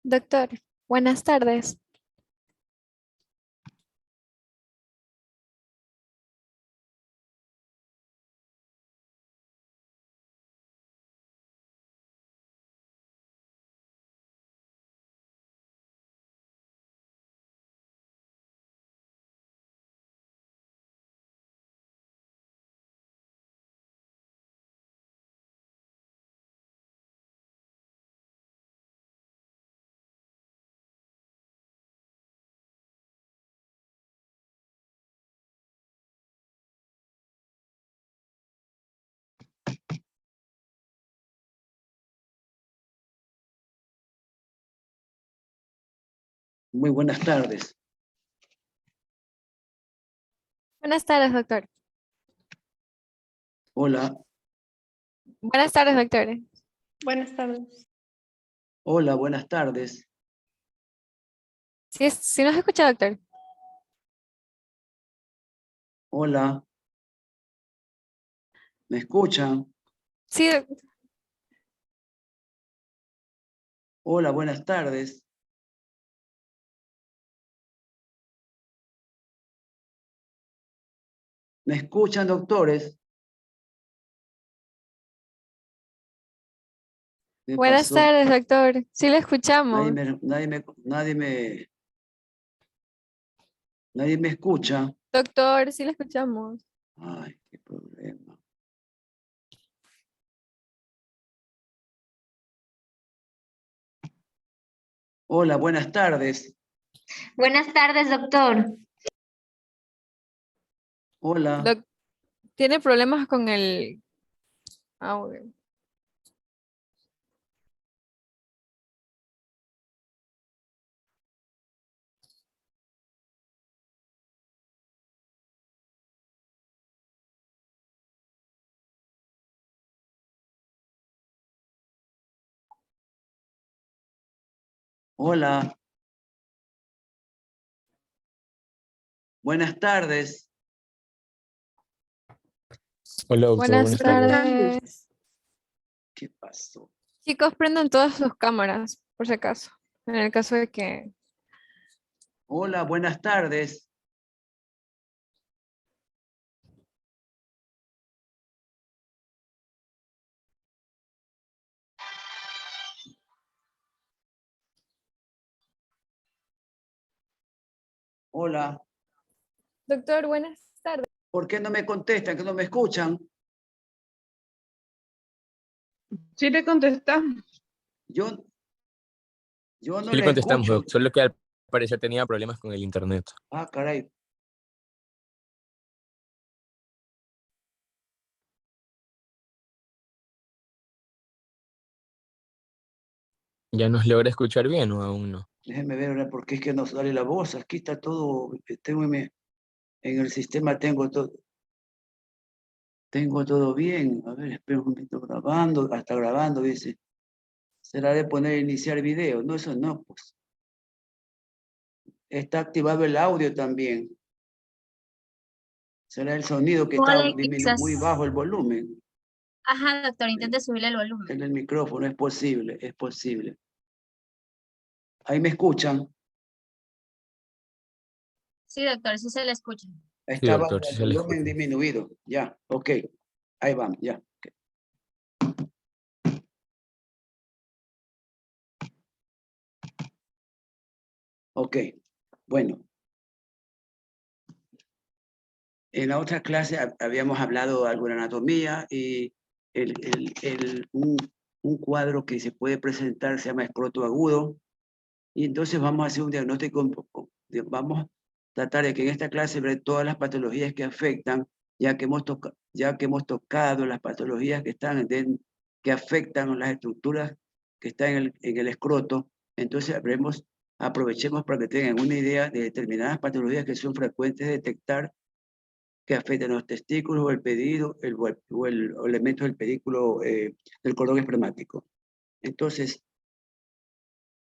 Doctor, buenas tardes. Muy buenas tardes. Buenas tardes, doctor. Hola, Buenas tardes, doctor. Buenas tardes. hola, buenas tardes. Sí nos escucha, doctor. Hola, ¿me escuchan? Sí, Hola, buenas tardes. ¿Me escuchan, doctores? ¿Qué buenas pasó? tardes, doctor. Sí le escuchamos. Nadie me escucha. Doctor, sí le escuchamos. Ay, qué problema. Hola, buenas tardes. Buenas tardes, doctor. Hola, ¿Tiene problemas con el audio? hola. Buenas tardes. Hola, doctor, Buenas buenas tardes. tardes. ¿Qué pasó? Chicos, prendan todas sus cámaras, por si acaso. En el caso de que... Hola, buenas tardes. Hola. Doctor, buenas tardes. ¿Por qué no me contestan? ¿Que no me escuchan? Sí le contestamos. Yo no Sí le les contestamos, escucho. doc, solo que al parecer tenía problemas con el internet. Ah, caray. ¿Ya nos logra escuchar bien o aún no? Déjenme ver ahora porque es que no sale la voz. Aquí está todo. Tengo en el sistema tengo todo bien. A ver, espera un momento grabando. Hasta grabando, dice. Será de poner iniciar video. No, eso no, pues. Está activado el audio también. Será el sonido que está Hola, quizás. muy bajo el volumen. Ajá, doctor, intente subirle el volumen. En el micrófono, es posible, es posible. Ahí me escuchan. Sí, doctor, sí se le escucha. Sí, Está bajo doctor, sí el se le volumen escucha. disminuido. Ya, ok. Ahí vamos, ya. Ok, bueno. En la otra clase habíamos hablado de alguna anatomía y un cuadro que se puede presentar se llama escroto agudo. Y entonces vamos a hacer un diagnóstico, vamos a tratar de que en esta clase ver todas las patologías que afectan, ya que hemos tocado las patologías que afectan las estructuras que están en el escroto. Entonces aprovechemos para que tengan una idea de determinadas patologías que son frecuentes de detectar que afectan a los testículos o el pedido o el elemento del pedículo del cordón espermático. Entonces,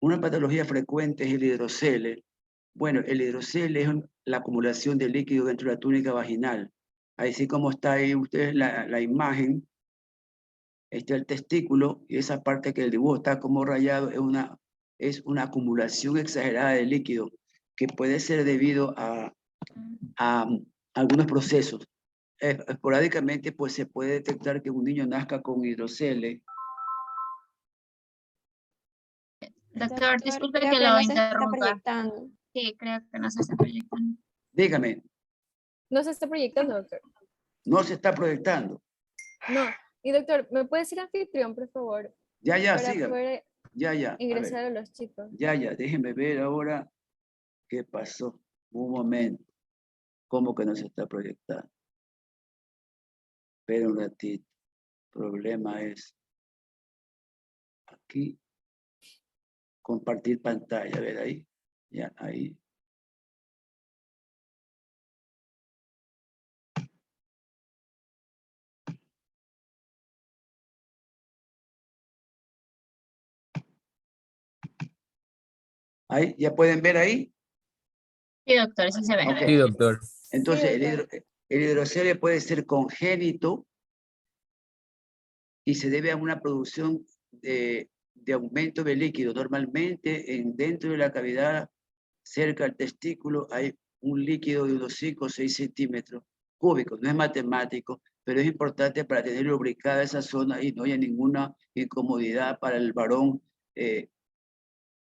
una patología frecuente es el hidrocele. Bueno, el hidrocele es la acumulación de líquido dentro de la túnica vaginal. Así como está ahí ustedes la imagen, está el testículo y esa parte que el dibujo está como rayado es una acumulación exagerada de líquido que puede ser debido a algunos procesos. Esporádicamente, pues se puede detectar que un niño nazca con hidrocele. Doctor, disculpe creo que que lo no se está interrumpa. proyectando. Sí, creo que no se está proyectando. Dígame, No se está proyectando, doctor. no se está proyectando. No. Y doctor, ¿me puede decir anfitrión, por favor? Ya, Para sígame. poder Ya, a ver. ingresar a los chicos. Ya, déjenme ver ahora qué pasó. Un momento. ¿Cómo que no se está proyectando? Espera un ratito. El problema es aquí. Compartir pantalla. A ver ahí. Ya, ahí. Ahí, ¿ya pueden ver ahí? Sí, doctor, sí se ve. Ok. Sí, doctor. Entonces, Sí, doctor. el hidrocele puede ser congénito y se debe a una producción de aumento de líquido. Normalmente, dentro de la cavidad, cerca al testículo, hay un líquido de unos 5 o 6 centímetros cúbicos. No es matemático, pero es importante para tener lubricada esa zona y no haya ninguna incomodidad para el varón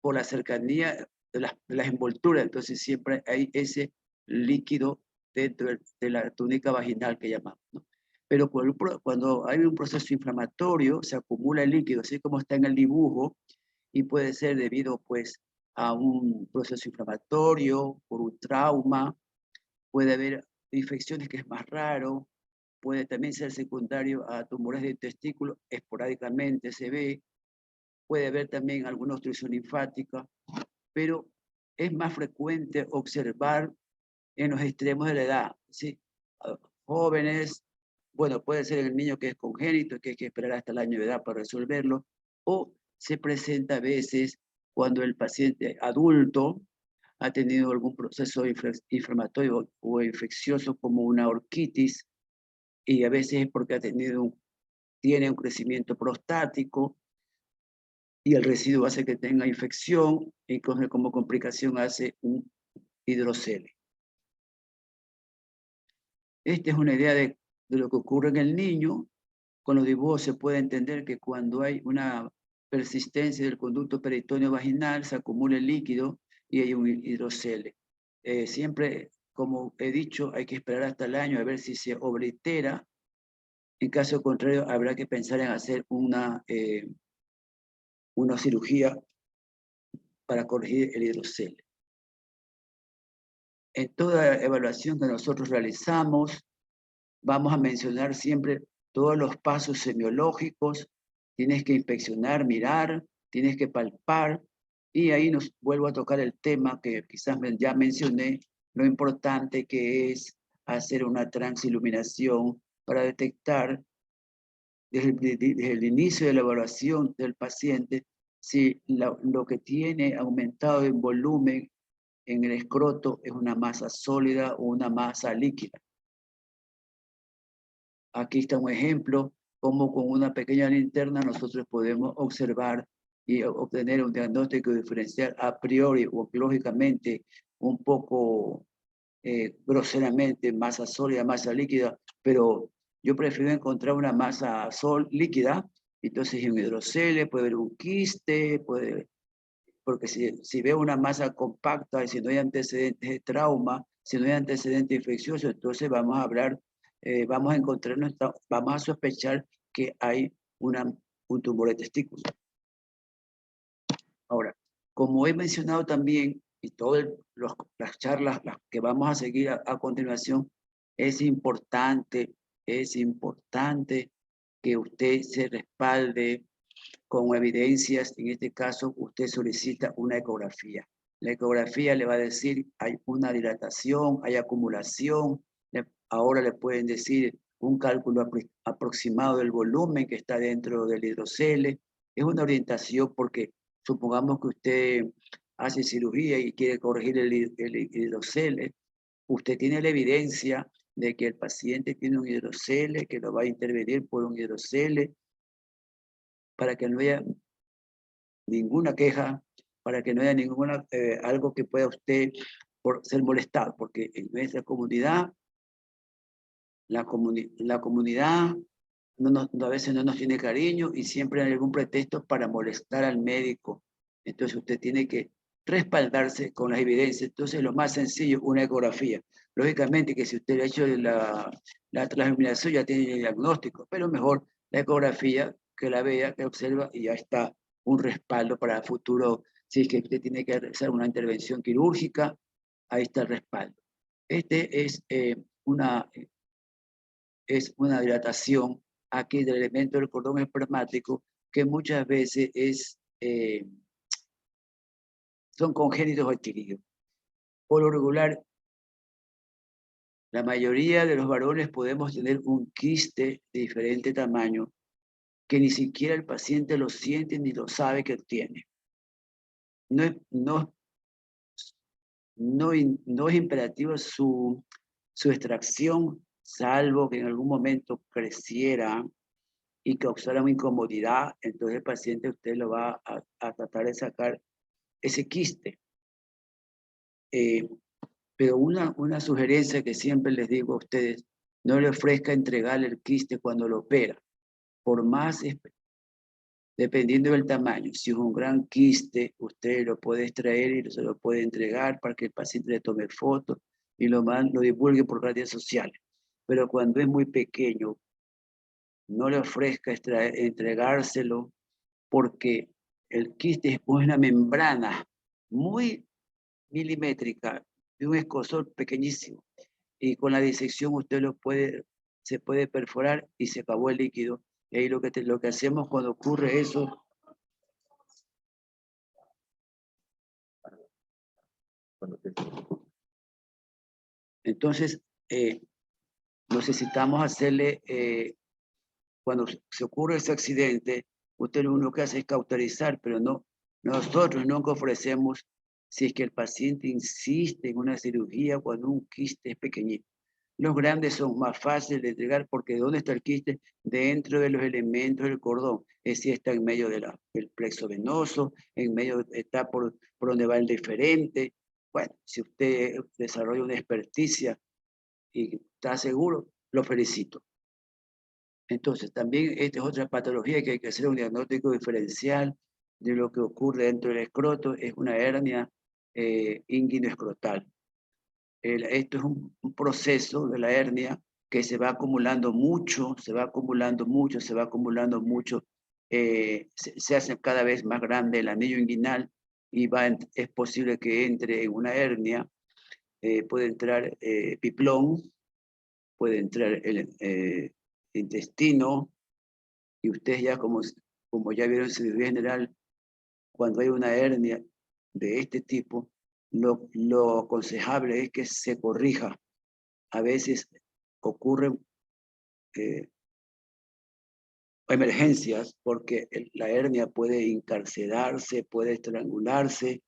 por la cercanía de las envolturas. Entonces, siempre hay ese líquido dentro de la túnica vaginal que llamamos, ¿no? Pero cuando hay un proceso inflamatorio, se acumula el líquido, así como está en el dibujo, y puede ser debido pues a un proceso inflamatorio, por un trauma, puede haber infecciones que es más raro, puede también ser secundario a tumores de testículo, esporádicamente se ve, puede haber también alguna obstrucción linfática, pero es más frecuente observar en los extremos de la edad, ¿sí? Jóvenes, bueno, puede ser en el niño que es congénito, que hay que esperar hasta el año de edad para resolverlo, o se presenta a veces cuando el paciente adulto ha tenido algún proceso inflamatorio o infeccioso como una orquitis, y a veces es porque tiene un crecimiento prostático, y el residuo hace que tenga infección, y como complicación hace un hidrocele. Esta es una idea de lo que ocurre en el niño. Con los dibujos se puede entender que cuando hay una persistencia del conducto peritoneo vaginal, se acumula el líquido y hay un hidrocele. Siempre, como he dicho, hay que esperar hasta el año a ver si se oblitera. En caso contrario, habrá que pensar en hacer una cirugía para corregir el hidrocele. En toda evaluación que nosotros realizamos, vamos a mencionar siempre todos los pasos semiológicos. Tienes que inspeccionar, mirar, tienes que palpar, y ahí nos vuelvo a tocar el tema que quizás ya mencioné, lo importante que es hacer una transiluminación para detectar desde el inicio de la evaluación del paciente si lo que tiene aumentado en volumen en el escroto es una masa sólida o una masa líquida. Aquí está un ejemplo, cómo con una pequeña linterna nosotros podemos observar y obtener un diagnóstico diferencial a priori o lógicamente un poco groseramente masa sólida, masa líquida, pero yo prefiero encontrar una masa líquida. Entonces en hidrocele puede haber un quiste, porque si veo una masa compacta y si no hay antecedentes de trauma, si no hay antecedentes infecciosos, entonces vamos a hablar, vamos a sospechar que hay un tumor de testículo. Ahora, como he mencionado también, y todas las charlas que vamos a seguir a continuación, es importante que usted se respalde con evidencias. En este caso, usted solicita una ecografía. La ecografía le va a decir, hay una dilatación, hay acumulación, ahora le pueden decir un cálculo aproximado del volumen que está dentro del hidrocele. Es una orientación porque supongamos que usted hace cirugía y quiere corregir el hidrocele, usted tiene la evidencia de que el paciente tiene un hidrocele, que lo va a intervenir por un hidrocele, para que no haya ninguna queja, para que no haya ninguna, algo que pueda usted ser molestado, porque en nuestra comunidad, la comunidad a veces no nos tiene cariño y siempre hay algún pretexto para molestar al médico. Entonces usted tiene que respaldarse con las evidencias. Entonces lo más sencillo, una ecografía. Lógicamente que si usted ha hecho la transluminación ya tiene el diagnóstico, pero mejor la ecografía, que la vea, que observa y ya está un respaldo para el futuro. Si es que usted tiene que realizar una intervención quirúrgica, ahí está el respaldo. Este es una dilatación aquí del elemento del cordón espermático que muchas veces son congénitos adquiridos. Por lo regular, la mayoría de los varones podemos tener un quiste de diferente tamaño que ni siquiera el paciente lo siente ni lo sabe que tiene. No es imperativo su extracción, salvo que en algún momento creciera y causara una incomodidad, entonces el paciente usted lo va a tratar de sacar ese quiste. Pero una sugerencia que siempre les digo a ustedes, no le ofrezca entregarle el quiste cuando lo opera, por más, dependiendo del tamaño. Si es un gran quiste, usted lo puede extraer y se lo puede entregar para que el paciente le tome fotos y lo divulgue por redes sociales. Pero cuando es muy pequeño, no le ofrezca entregárselo, porque el quiste es una membrana muy milimétrica de un escosor pequeñísimo y con la disección usted se puede perforar y se acabó el líquido. Y ahí lo que hacemos cuando ocurre eso, entonces necesitamos hacerle, cuando se ocurre ese accidente, usted lo único que hace es cauterizar, pero nosotros nunca ofrecemos, si es que el paciente insiste en una cirugía cuando un quiste es pequeñito. Los grandes son más fáciles de entregar porque ¿dónde está el quiste? Dentro de los elementos del cordón. Es decir, está en medio del plexo venoso, en medio está por donde va el deferente. Bueno, si usted desarrolla una experticia y está seguro, lo felicito. Entonces, también esta es otra patología que hay que hacer un diagnóstico diferencial de lo que ocurre dentro del escroto. Es una hernia inguinoescrotal. Esto es un proceso de la hernia que se va acumulando mucho, se va acumulando mucho, se hace cada vez más grande el anillo inguinal y es posible que entre en una hernia, puede entrar piplón, puede entrar el intestino, y ustedes ya como ya vieron en cirugía general, cuando hay una hernia de este tipo, lo aconsejable es que se corrija. A veces ocurren emergencias porque la hernia puede encarcelarse, puede estrangularse,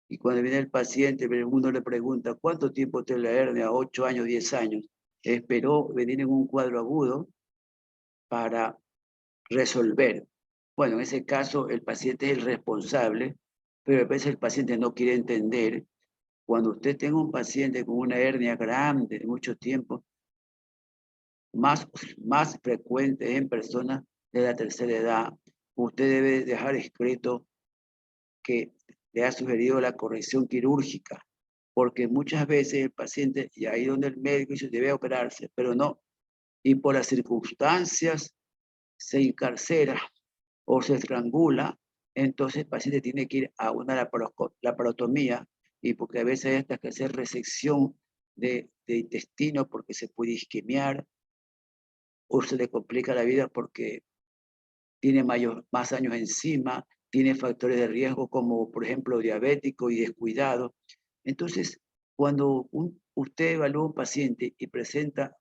y cuando viene el paciente, uno le pregunta, ¿cuánto tiempo tiene la hernia? 8 años, 10 años. Esperó venir en un cuadro agudo para resolver. Bueno, en ese caso el paciente es el responsable, pero a veces el paciente no quiere entender. Cuando usted tenga un paciente con una hernia grande de mucho tiempo, más frecuente en personas de la tercera edad, usted debe dejar escrito que le ha sugerido la corrección quirúrgica, porque muchas veces el paciente, y ahí donde el médico dice debe operarse, pero no, y por las circunstancias se encarcera o se estrangula, entonces el paciente tiene que ir a una laparotomía, y porque a veces hay que hacer resección de intestino porque se puede isquemiar, o se le complica la vida porque tiene más años encima, tiene factores de riesgo como por ejemplo diabético y descuidado. Entonces, cuando usted evalúa un paciente y presenta,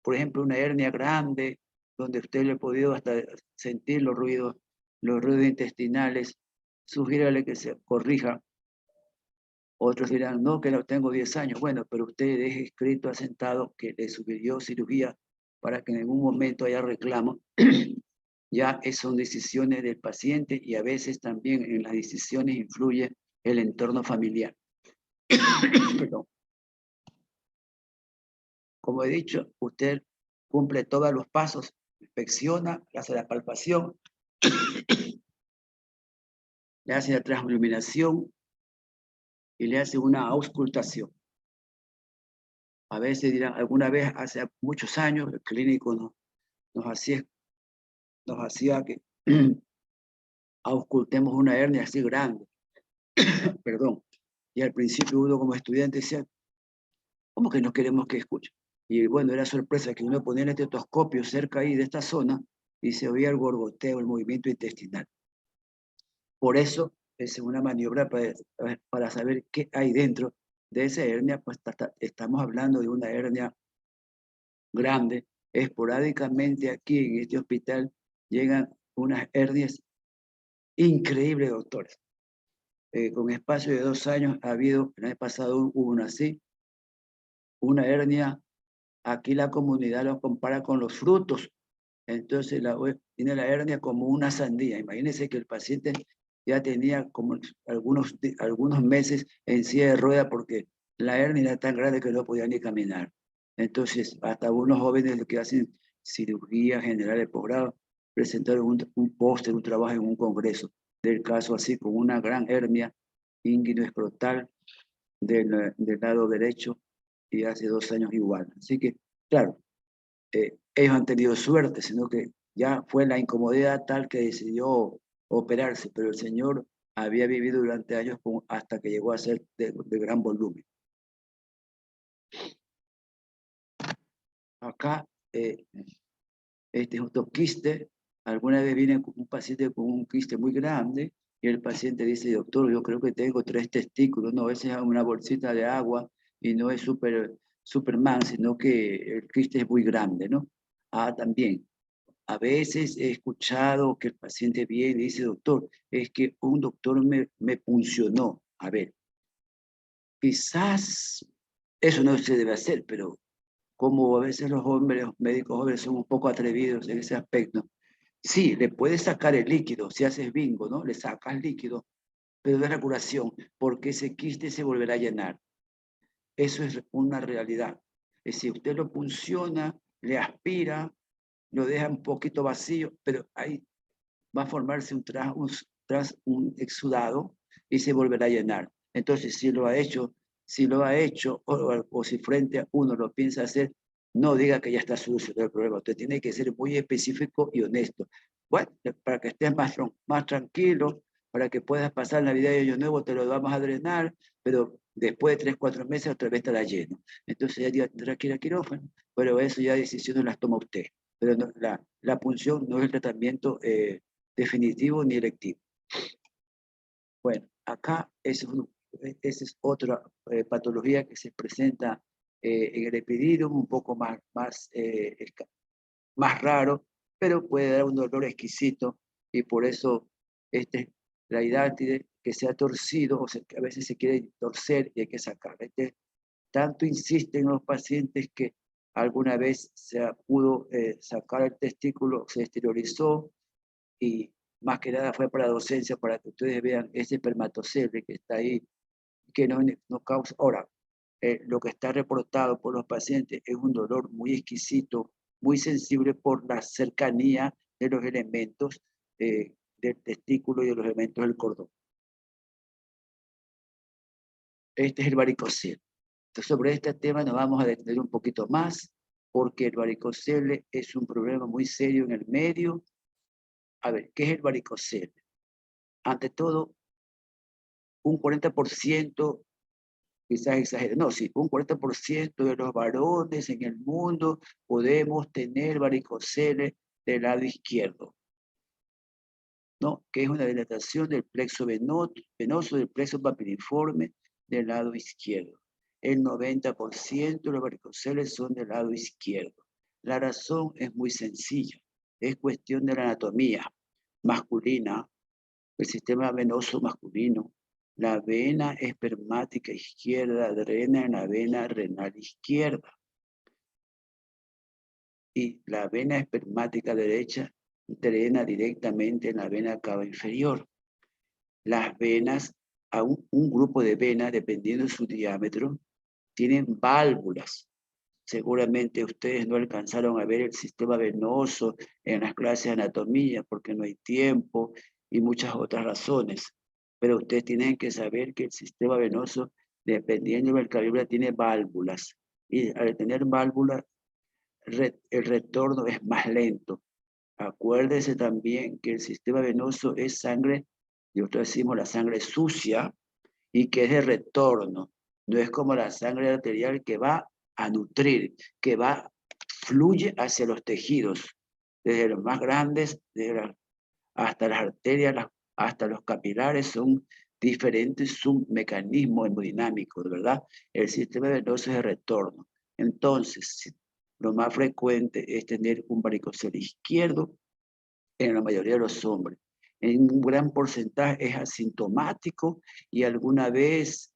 por ejemplo, una hernia grande, donde usted le ha podido hasta sentir los ruidos intestinales, sugiérale que se corrija. Otros dirán, no, que no tengo 10 años. Bueno, pero usted deje escrito, asentado, que le sugirió cirugía para que en algún momento haya reclamo. ya son decisiones del paciente y a veces también en las decisiones influye el entorno familiar. Perdón. Como he dicho, usted cumple todos los pasos, inspecciona, hace la palpación, le hace la transluminación y le hace una auscultación. A veces dirán, alguna vez hace muchos años, el clínico nos hacía que auscultemos una hernia así grande. Perdón. Y al principio uno como estudiante decía, ¿cómo que no queremos que escuche? Y bueno, era sorpresa que uno ponía el estetoscopio cerca ahí de esta zona y se oía el gorgoteo, el movimiento intestinal. Por eso es una maniobra para saber qué hay dentro de esa hernia, pues estamos hablando de una hernia grande. Esporádicamente aquí en este hospital llegan unas hernias increíbles, doctores. Con espacio de 2 años ha habido, el año pasado hubo una así, una hernia. Aquí la comunidad lo compara con los frutos. Entonces tiene la hernia como una sandía. Imagínense que el paciente ya tenía como algunos meses en silla de rueda porque la hernia era tan grande que no podía ni caminar. Entonces, hasta algunos jóvenes que hacen cirugía general de posgrado presentaron un póster, un trabajo en un congreso del caso así, con una gran hernia inguinoescrotal del lado derecho, y hace 2 años igual. Así que, claro, ellos han tenido suerte, sino que ya fue la incomodidad tal que decidió operarse, pero el señor había vivido durante años hasta que llegó a ser de gran volumen. Acá, este es otro quiste. Alguna vez viene un paciente con un quiste muy grande y el paciente dice, doctor, yo creo que tengo 3 testículos. No, esa es una bolsita de agua y no es Superman, sino que el quiste es muy grande, ¿no? También, a veces he escuchado que el paciente viene y dice, doctor, es que un doctor me puncionó. A ver, quizás eso no se debe hacer, pero como a veces los médicos jóvenes son un poco atrevidos en ese aspecto, sí, le puedes sacar el líquido, si haces bingo, ¿no? Le sacas líquido, pero no es la curación, porque ese quiste se volverá a llenar. Eso es una realidad. Es decir, usted lo punciona, le aspira, lo deja un poquito vacío, pero ahí va a formarse un exudado y se volverá a llenar. Entonces, si lo ha hecho o si frente a uno lo piensa hacer, no diga que ya está solucionado el problema. Usted tiene que ser muy específico y honesto. Bueno, para que estés más tranquilo, para que puedas pasar Navidad y Año Nuevo, te lo vamos a drenar, pero después de 3, 4 meses otra vez estará lleno. Entonces ya tendrá que ir a quirófano, pero eso ya decisiones las toma usted. Pero no, la punción no es el tratamiento definitivo ni electivo. Bueno, acá esa es otra patología que se presenta en el epidídimo, un poco más raro, pero puede dar un dolor exquisito y por eso la hidátide que se ha torcido, o sea, que a veces se quiere torcer y hay que sacarla. Tanto insisten los pacientes que alguna vez se pudo sacar el testículo, se exteriorizó y más que nada fue para docencia, para que ustedes vean ese espermatozoide que está ahí, que no causa. Ahora, lo que está reportado por los pacientes es un dolor muy exquisito, muy sensible por la cercanía de los elementos del testículo y de los elementos del cordón. Este es el varicocele. Entonces, sobre este tema nos vamos a detener un poquito más, porque el varicocele es un problema muy serio en el medio. A ver, ¿qué es el varicocele? Ante todo, un 40%, quizás exagere, no, sí, un 40% de los varones en el mundo podemos tener varicocele del lado izquierdo, ¿no? Que es una dilatación del plexo venoso del plexo papiliforme del lado izquierdo. El 90% de los varicoceles son del lado izquierdo. La razón es muy sencilla, es cuestión de la anatomía masculina, el sistema venoso masculino. La vena espermática izquierda drena en la vena renal izquierda. Y la vena espermática derecha drena directamente en la vena cava inferior. Las venas, un grupo de venas, dependiendo de su diámetro, tienen válvulas. Seguramente ustedes no alcanzaron a ver el sistema venoso en las clases de anatomía porque no hay tiempo y muchas otras razones. Pero ustedes tienen que saber que el sistema venoso, dependiendo del calibre, tiene válvulas. Y al tener válvulas, el retorno es más lento. Acuérdese también que el sistema venoso es sangre, nosotros decimos la sangre sucia, y que es de retorno. No es como la sangre arterial que va a nutrir, que fluye hacia los tejidos, desde los más grandes hasta las arterias, hasta los capilares, son diferentes submecanismos hemodinámicos, ¿verdad? El sistema venoso es de retorno. Entonces, lo más frecuente es tener un varicocele izquierdo en la mayoría de los hombres. En un gran porcentaje es asintomático y alguna vez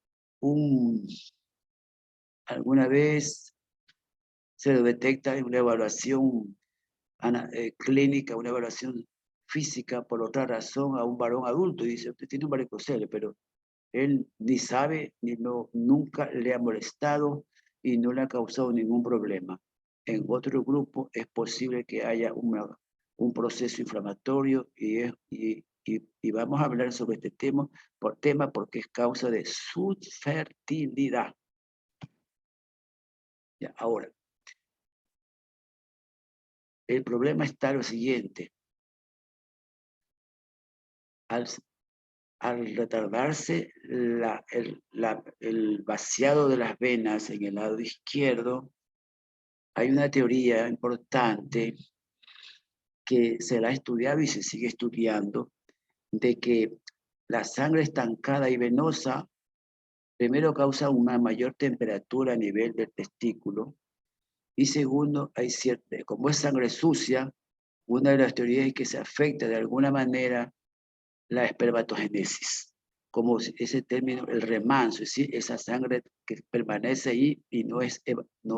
se lo detecta en una evaluación clínica, una evaluación física por otra razón a un varón adulto y dice, usted tiene un varicocele, pero él ni sabe, nunca le ha molestado y no le ha causado ningún problema. En otro grupo es posible que haya un proceso inflamatorio y vamos a hablar sobre este tema porque es causa de subfertilidad. Ya, ahora, el problema está lo siguiente. Al retardarse el vaciado de las venas en el lado izquierdo, hay una teoría importante que se la ha estudiado y se sigue estudiando, de que la sangre estancada y venosa primero causa una mayor temperatura a nivel del testículo y segundo, como es sangre sucia, una de las teorías es que se afecta de alguna manera la espermatogénesis, como ese término, el remanso, es decir, esa sangre que permanece ahí y no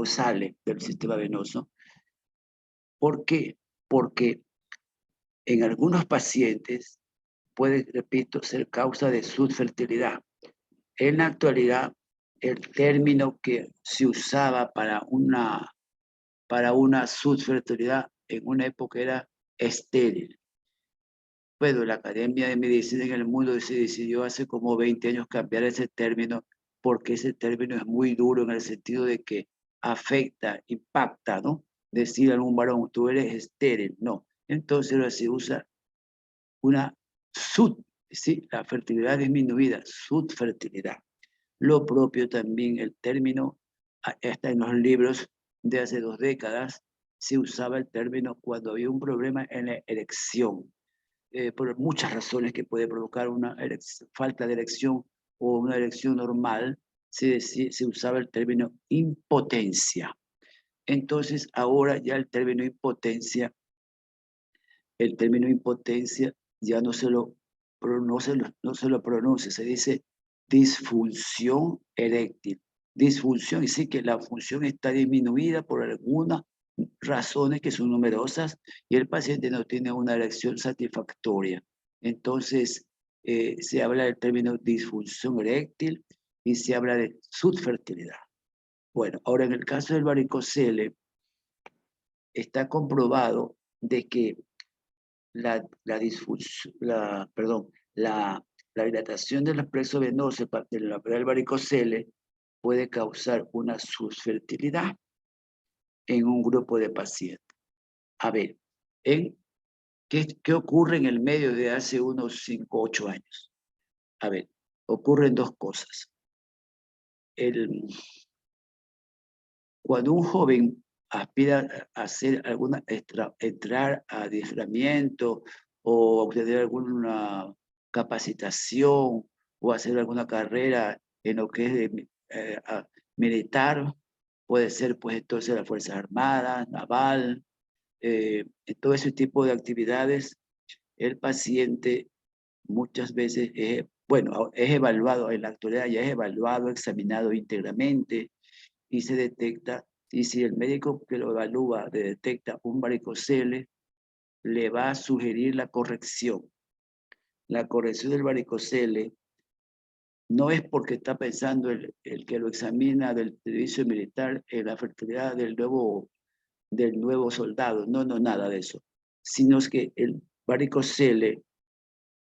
sale del sistema venoso. ¿Por qué? Porque en algunos pacientes puede, repito, ser causa de subfertilidad. En la actualidad, el término que se usaba para una subfertilidad en una época era estéril. Bueno, la Academia de Medicina en el mundo se decidió hace como 20 años cambiar ese término porque ese término es muy duro en el sentido de que afecta, impacta, ¿no? Decir a un varón, tú eres estéril, no. Entonces ahora se usa una ¿sí? La fertilidad disminuida, subfertilidad. Lo propio también el término, está en los libros de hace 2 décadas, se usaba el término cuando había un problema en la erección. Por muchas razones que puede provocar una falta de erección o una erección normal, se usaba el término impotencia. Entonces, ahora ya el término impotencia ya no se lo pronuncia, se dice disfunción eréctil. Disfunción, y sí que la función está disminuida por algunas razones que son numerosas y el paciente no tiene una erección satisfactoria. Entonces, se habla del término disfunción eréctil y se habla de subfertilidad. Bueno, ahora en el caso del varicocele, está comprobado de que la dilatación de los plexos venosos del varicocele puede causar una subfertilidad en un grupo de pacientes. A ver, ¿qué ocurre en el medio de hace unos 5 o 8 años? A ver, ocurren 2 cosas. Cuando un joven aspira a hacer entrar a adiestramiento o obtener alguna capacitación o hacer alguna carrera en lo que es militar, puede ser pues entonces las Fuerzas Armadas, naval, todo ese tipo de actividades, el paciente muchas veces es evaluado, en la actualidad ya es evaluado, examinado íntegramente y se detecta, y si el médico que lo evalúa detecta un varicocele, le va a sugerir la corrección. La corrección del varicocele no es porque está pensando el que lo examina del servicio militar en la fertilidad del nuevo soldado. No, nada de eso. Sino es que el varicocele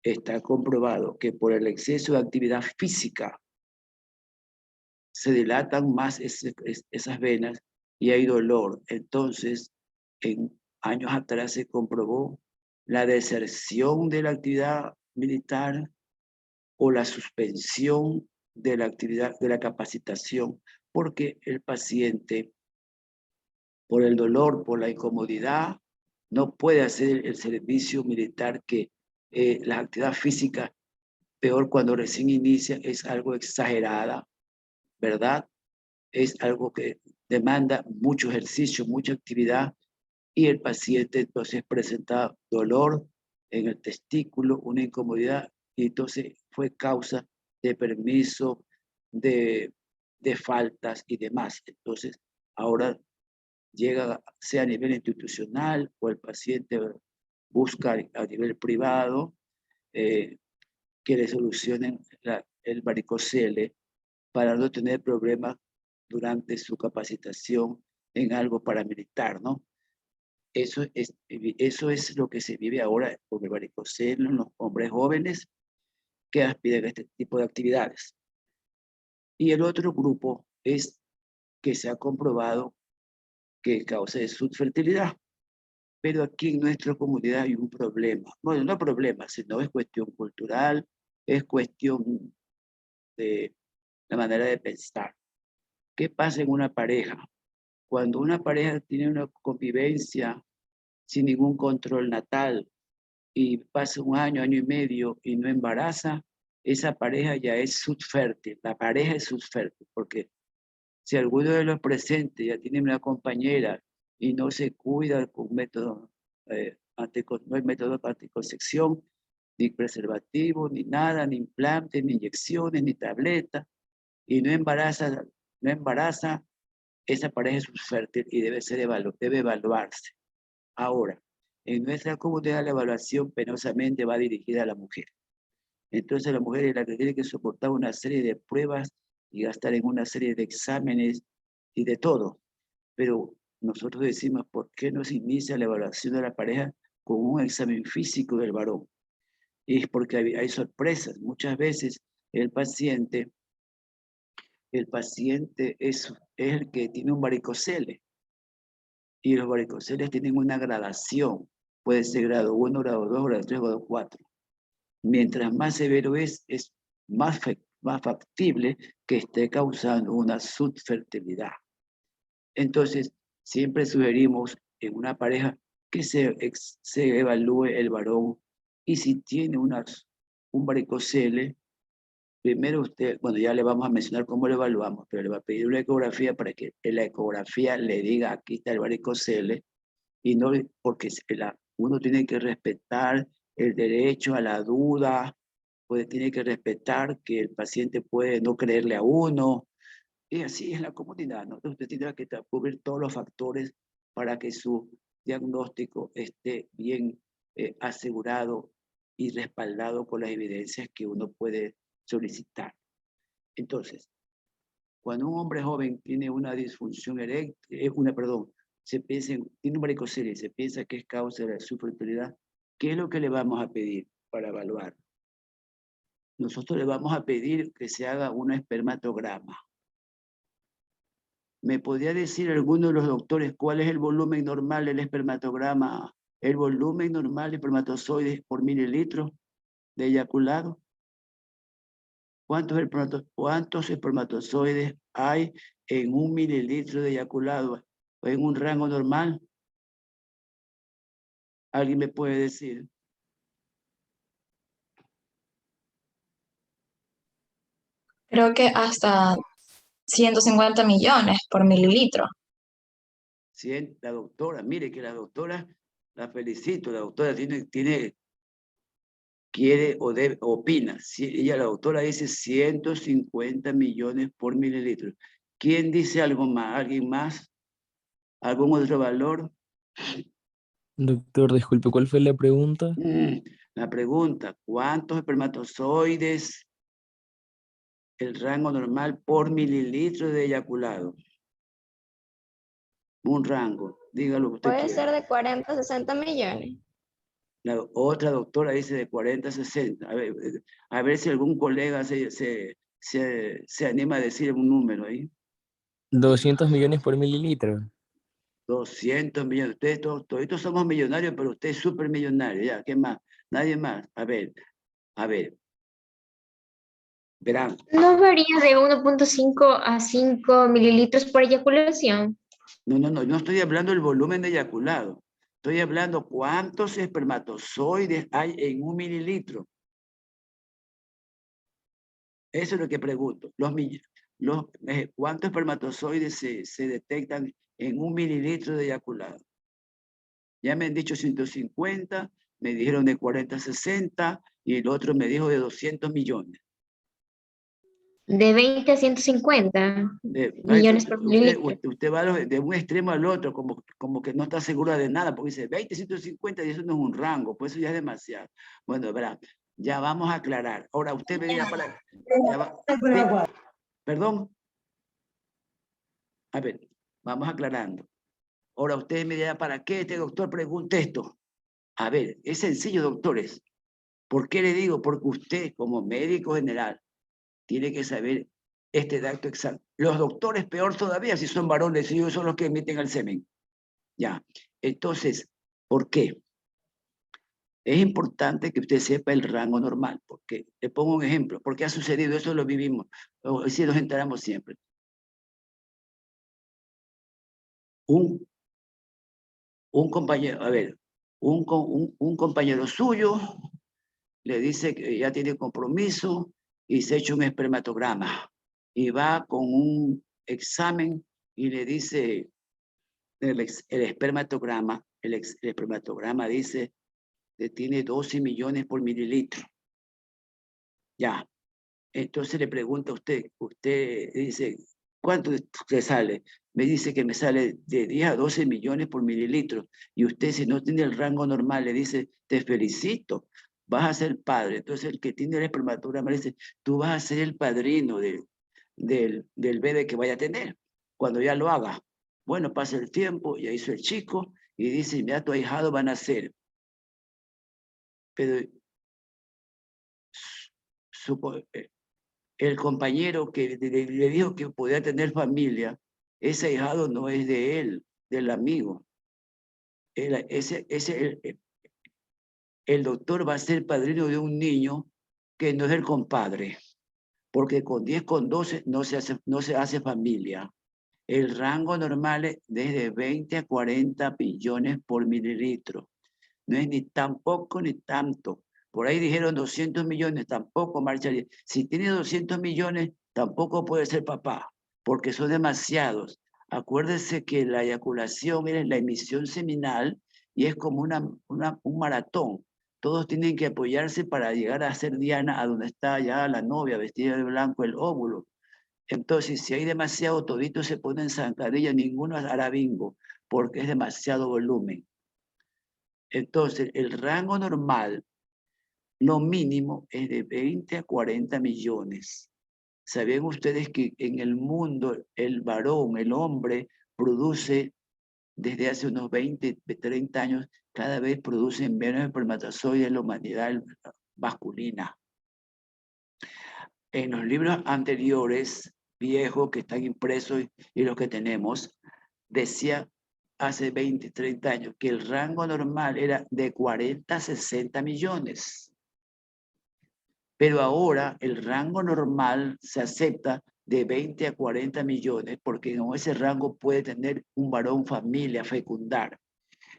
está comprobado que por el exceso de actividad física se dilatan más esas venas y hay dolor. Entonces, en años atrás se comprobó la deserción de la actividad militar o la suspensión de la actividad, de la capacitación, porque el paciente, por el dolor, por la incomodidad, no puede hacer el servicio militar, que la actividad física, peor cuando recién inicia, es algo exagerada, ¿verdad? Es algo que demanda mucho ejercicio, mucha actividad, y el paciente entonces presenta dolor en el testículo, una incomodidad, y entonces fue causa de permiso, de faltas y demás. Entonces, ahora llega, sea a nivel institucional o el paciente busca a nivel privado, que le solucionen el varicocele para no tener problemas durante su capacitación en algo paramilitar, ¿no? Eso es lo que se vive ahora con el varicocele en los hombres jóvenes que aspiran a este tipo de actividades. Y el otro grupo es que se ha comprobado que causa de subfertilidad. Pero aquí en nuestra comunidad hay un problema. Bueno, no problema, sino es cuestión cultural, es cuestión de la manera de pensar. ¿Qué pasa en una pareja? Cuando una pareja tiene una convivencia sin ningún control natal y pasa un año, año y medio y no embaraza, esa pareja ya es subfértil. La pareja es subfértil porque si alguno de los presentes ya tiene una compañera y no se cuida con método, no hay método de anticoncepción, ni preservativo, ni nada, ni implantes, ni inyecciones, ni tabletas, y no embaraza, esa pareja es subfértil y debe evaluarse. Ahora, en nuestra comunidad la evaluación penosamente va dirigida a la mujer. Entonces la mujer es la que tiene que soportar una serie de pruebas y gastar en una serie de exámenes y de todo. Pero nosotros decimos, ¿por qué no se inicia la evaluación de la pareja con un examen físico del varón? Y es porque hay sorpresas. Muchas veces el paciente es el que tiene un varicocele. Y los varicoceles tienen una gradación. Puede ser grado 1, grado 2, grado 3, grado 4. Mientras más severo es más factible que esté causando una subfertilidad. Entonces, siempre sugerimos en una pareja que se evalúe el varón, y si tiene un varicocele, primero usted, bueno, ya le vamos a mencionar cómo lo evaluamos, pero le va a pedir una ecografía para que en la ecografía le diga aquí está el varicocele, y no, porque uno tiene que respetar el derecho a la duda, pues tiene que respetar que el paciente puede no creerle a uno, y así es la comunidad, ¿no? Entonces usted tendrá que cubrir todos los factores para que su diagnóstico esté bien asegurado y respaldado con las evidencias que uno puede solicitar. Entonces, cuando un hombre joven tiene una disfunción eréctil, tiene un varicocele y se piensa que es causa de su fertilidad, ¿qué es lo que le vamos a pedir para evaluar? Nosotros le vamos a pedir que se haga un espermatograma. ¿Me podría decir alguno de los doctores cuál es el volumen normal del espermatograma? El volumen normal de espermatozoides por mililitro de eyaculado. ¿Cuántos espermatozoides hay en 1 mililitro de eyaculado o en un rango normal? ¿Alguien me puede decir? Creo que hasta 150 millones por mililitro. La doctora, mire que la doctora, la felicito, la doctora quiere o opina. La doctora dice 150 millones por mililitro. ¿Quién dice algo más? ¿Alguien más? ¿Algún otro valor? Doctor, disculpe, ¿cuál fue la pregunta? La pregunta, ¿cuántos espermatozoides el rango normal por mililitro de eyaculado? Un rango, dígalo que usted Puede quiera. ser de 40 a 60 millones. La otra doctora dice de 40 a 60. A ver si algún colega se anima a decir un número ahí. 200 millones por mililitro. 200 millones. Ustedes todos somos millonarios, pero usted es súper millonario. Ya, ¿qué más? Nadie más. A ver. Verán. ¿No varía de 1.5 a 5 mililitros por eyaculación? No estoy hablando del volumen de eyaculado. Estoy hablando cuántos espermatozoides hay en un mililitro. Eso es lo que pregunto. ¿Cuántos espermatozoides se detectan en un mililitro de eyaculado? Ya me han dicho 150, me dijeron de 40 a 60 y el otro me dijo de 200 millones. De 20 a 150 millones por mililitro. Usted va de un extremo al otro, como que no está segura de nada, porque dice 20, 150 y eso no es un rango, pues eso ya es demasiado. Bueno, verá, ya vamos a aclarar. Ahora usted me dirá para... Perdón. A ver, vamos aclarando. Ahora usted me dirá, ¿para qué este doctor pregunta esto? A ver, es sencillo, doctores. ¿Por qué le digo? Porque usted, como médico general, tiene que saber este dato exacto. Los doctores, peor todavía, si son varones, ellos son los que emiten el semen. Ya, entonces, ¿por qué? Es importante que usted sepa el rango normal, porque le pongo un ejemplo. ¿Por qué ha sucedido? Eso lo vivimos, o si nos enteramos siempre. Un compañero, a ver, un compañero suyo le dice que ya tiene compromiso y se echa un espermatograma y va con un examen y le dice el espermatograma dice que tiene 12 millones por mililitro. Ya, entonces le pregunta a usted dice, ¿cuánto te sale? Me dice que me sale de 10 a 12 millones por mililitro. Y usted, si no tiene el rango normal, le dice, te felicito, vas a ser padre. Entonces el que tiene el espermatograma le dice, tú vas a ser el padrino del bebé que vaya a tener, cuando ya lo haga. Bueno, pasa el tiempo, ya hizo el chico, y dice, mira, tu ahijado van a ser. Pero el compañero que le dijo que podía tener familia, ese ahijado no es de él, del amigo. El doctor va a ser padrino de un niño que no es el compadre, porque con 10, con 12 no se hace familia. El rango normal es desde 20 a 40 billones por mililitro. No es ni tan poco ni tanto. Por ahí dijeron 200 millones, tampoco marcharía. Si tiene 200 millones, tampoco puede ser papá, porque son demasiados. Acuérdese que la eyaculación es la emisión seminal y es como un maratón. Todos tienen que apoyarse para llegar a ser Diana, a donde está ya la novia vestida de blanco, el óvulo. Entonces, si hay demasiado, toditos se ponen zancadilla, ninguno hará bingo, porque es demasiado volumen. Entonces, el rango normal, lo mínimo, es de 20 a 40 millones. ¿Sabían ustedes que en el mundo el varón, el hombre, produce desde hace unos 20, 30 años, cada vez produce menos espermatozoides en la humanidad masculina? En los libros anteriores, viejos, que están impresos y los que tenemos, decía hace 20, 30 años que el rango normal era de 40 a 60 millones. Pero ahora el rango normal se acepta de 20 a 40 millones porque en ese rango puede tener un varón familia, fecundar.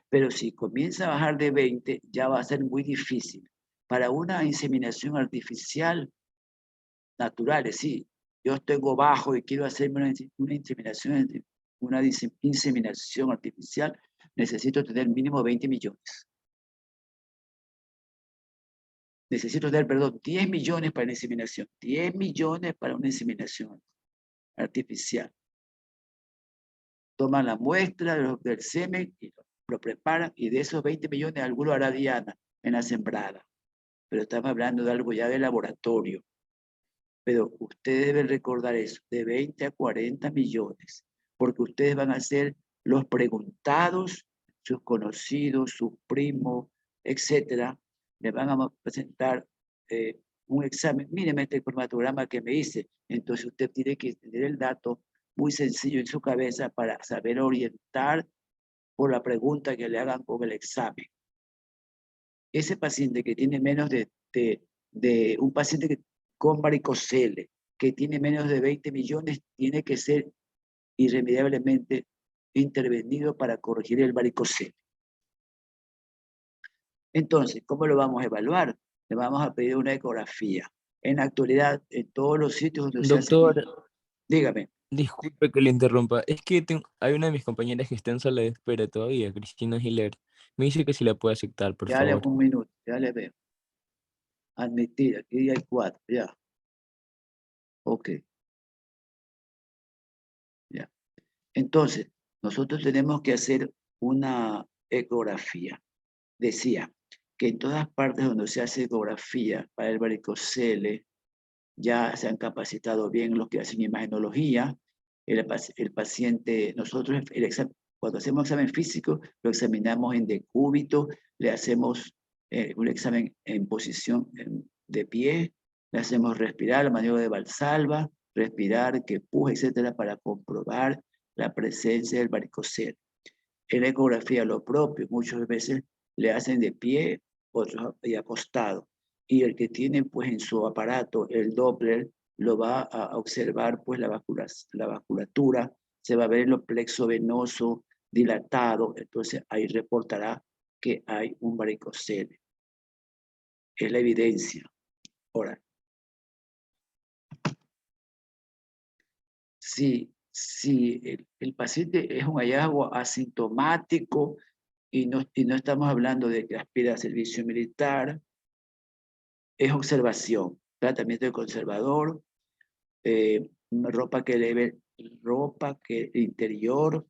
Pero si comienza a bajar de 20, ya va a ser muy difícil. Para una inseminación artificial, naturales, sí. Yo tengo bajo y quiero hacerme una inseminación artificial, necesito tener mínimo 20 millones. Necesito tener, perdón, 10 millones para la inseminación. 10 millones para una inseminación artificial. Toman la muestra del semen y lo preparan y de esos 20 millones alguno hará Diana en la sembrada. Pero estamos hablando de algo ya de laboratorio. Pero ustedes deben recordar eso, de 20 a 40 millones, porque ustedes van a ser los preguntados, sus conocidos, sus primos, etcétera, le van a presentar un examen. Míreme este cromatograma que me hice. Entonces usted tiene que tener el dato muy sencillo en su cabeza para saber orientar por la pregunta que le hagan con el examen. Ese paciente que tiene menos de un paciente con varicocele, que tiene menos de 20 millones, tiene que ser irremediablemente intervenido para corregir el varicocele. Entonces, ¿cómo lo vamos a evaluar? Le vamos a pedir una ecografía. En la actualidad, en todos los sitios donde se hace... Doctor, Dígame. disculpe que le interrumpa. Es que hay una de mis compañeras que está en sala de espera todavía, Cristina Giler. Me dice que si la puede aceptar, por Dale favor. un minuto, ya le veo. Admitir, aquí hay 4, ya. Ok. Ya. Entonces, nosotros tenemos que hacer una ecografía. Decía que en todas partes donde se hace ecografía para el varicocele, ya se han capacitado bien los que hacen imagenología. El paciente, nosotros cuando hacemos examen físico, lo examinamos en decúbito, le hacemos un examen en posición de pie, le hacemos respirar, la maniobra de Valsalva, respirar, que puje, etcétera, para comprobar la presencia del varicocele. En la ecografía lo propio, muchas veces le hacen de pie, otros y acostado. Y el que tiene pues en su aparato el Doppler lo va a observar pues la vasculatura, se va a ver el plexo venoso dilatado, entonces ahí reportará que hay un varicocele. Es la evidencia. Ahora, si el paciente es un hallazgo asintomático y no estamos hablando de que aspira a servicio militar, es observación, tratamiento de conservador, ropa interior,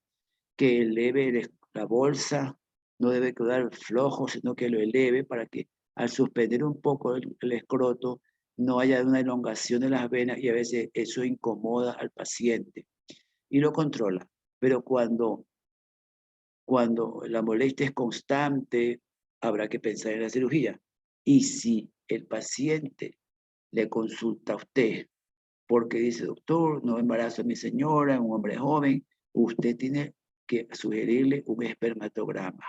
que eleve la bolsa, no debe quedar flojo, sino que lo eleve para que al suspender un poco el escroto no haya una elongación de las venas y a veces eso incomoda al paciente y lo controla. Pero cuando la molestia es constante, habrá que pensar en la cirugía. Y si el paciente le consulta a usted porque dice, doctor, no embarazo a mi señora, un hombre joven, usted tiene que sugerirle un espermatograma.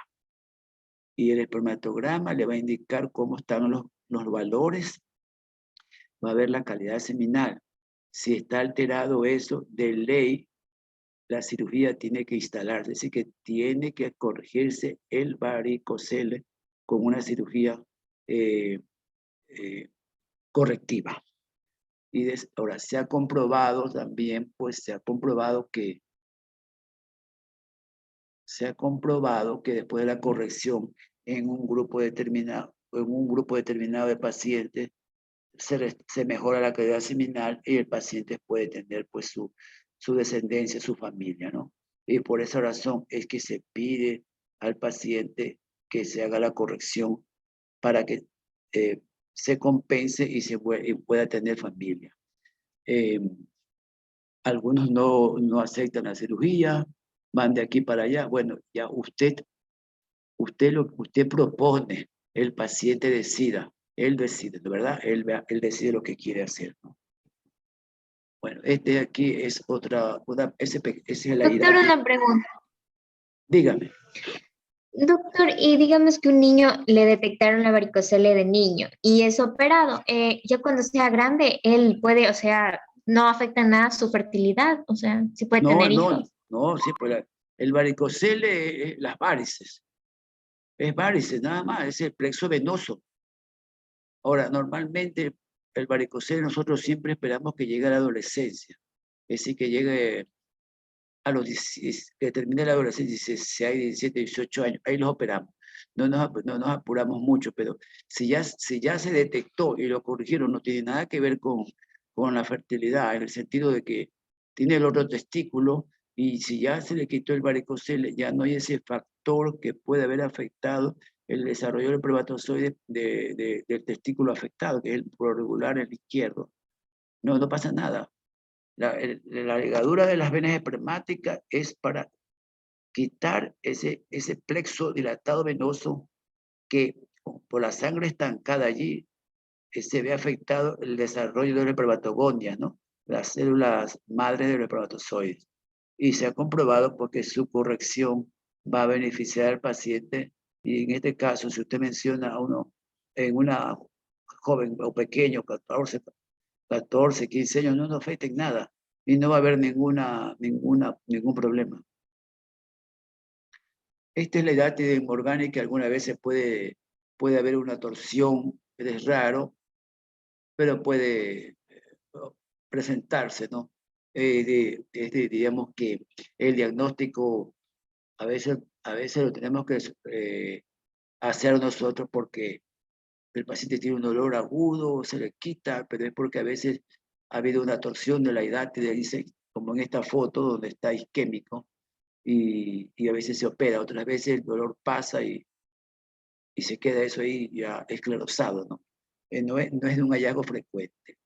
Y el espermatograma le va a indicar cómo están los valores, va a ver la calidad seminal. Si está alterado eso, de ley, la cirugía tiene que instalarse, es decir, que tiene que corregirse el varicocele con una cirugía correctiva. Y ahora se ha comprobado también, pues se ha comprobado que después de la corrección en un grupo determinado de pacientes, se mejora la calidad seminal y el paciente puede tener pues su descendencia, su familia, ¿no? Y por esa razón es que se pide al paciente que se haga la corrección para que se compense y pueda tener familia. Algunos no aceptan la cirugía, van de aquí para allá. Bueno, ya usted propone, el paciente decida, él decide, ¿verdad? Él decide lo que quiere hacer, ¿no? Bueno, este de aquí es ese es el Doctor, una pregunta. Dígame. Doctor, y digamos que un niño le detectaron la varicocele de niño y es operado. Ya cuando sea grande, él puede, o sea, no afecta nada su fertilidad, o sea, sí puede tener hijos. No, sí, pues el varicocele es las varices. Es varices, nada más, es el plexo venoso. Ahora, normalmente el varicocele nosotros siempre esperamos que llegue a la adolescencia. Es decir, que llegue a que termine la adolescencia, 16, 17, 18 años, ahí los operamos. No nos apuramos mucho, pero si ya se detectó y lo corrigieron, no tiene nada que ver con la fertilidad, en el sentido de que tiene el otro testículo y si ya se le quitó el varicocele, ya no hay ese factor que puede haber afectado el desarrollo del espermatozoide del testículo afectado, que es por lo regular el izquierdo. No, no pasa nada. La ligadura de las venas espermáticas es para quitar ese plexo dilatado venoso que por la sangre estancada allí se ve afectado el desarrollo de la espermatogonia, ¿no? Las células madres del espermatozoide. Y se ha comprobado porque su corrección va a beneficiar al paciente. Y en este caso, si usted menciona a uno en una joven o pequeño, 14, 15 años, no afecta en nada y no va a haber ningún problema. Esta es la edad hemorgánica, alguna vez puede haber una torsión, es raro, pero puede presentarse, ¿no? Digamos que el diagnóstico a veces lo tenemos que hacer nosotros porque el paciente tiene un dolor agudo, se le quita, pero es porque a veces ha habido una torsión de la hidátide, dice, como en esta foto donde está isquémico, y a veces se opera, otras veces el dolor pasa y se queda eso ahí ya esclerosado, ¿no? No es de un hallazgo frecuente.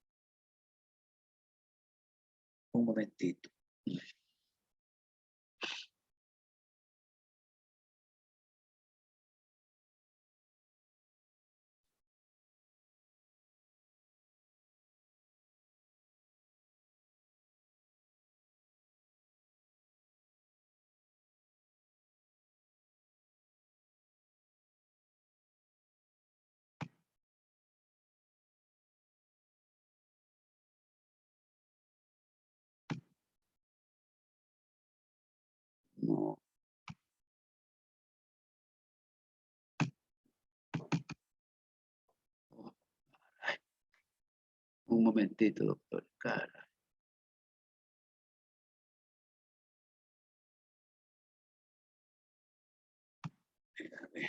Un momentito. No. Un momentito, doctor. Cara. A ver.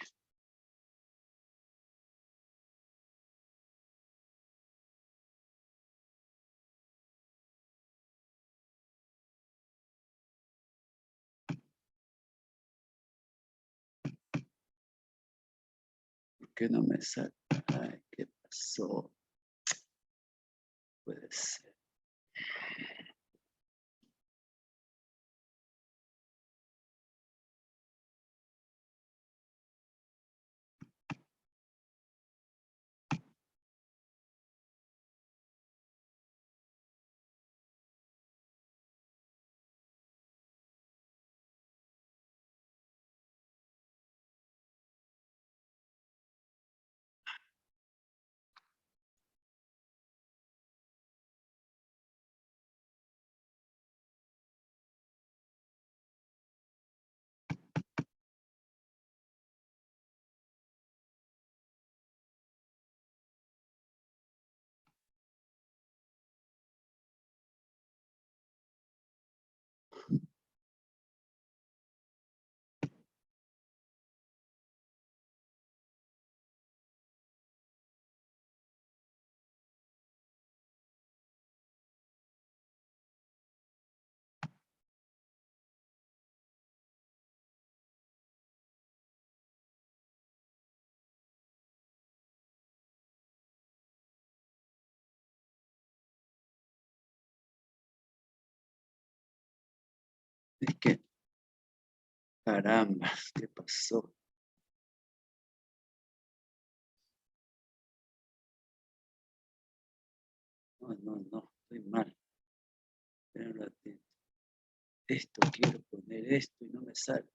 ¿Por qué no me sale? Ay, ¿qué pasó? Puede ser. Es que, caramba, ¿qué pasó? No, estoy mal. Espera un ratito. Esto, quiero poner esto y no me sale.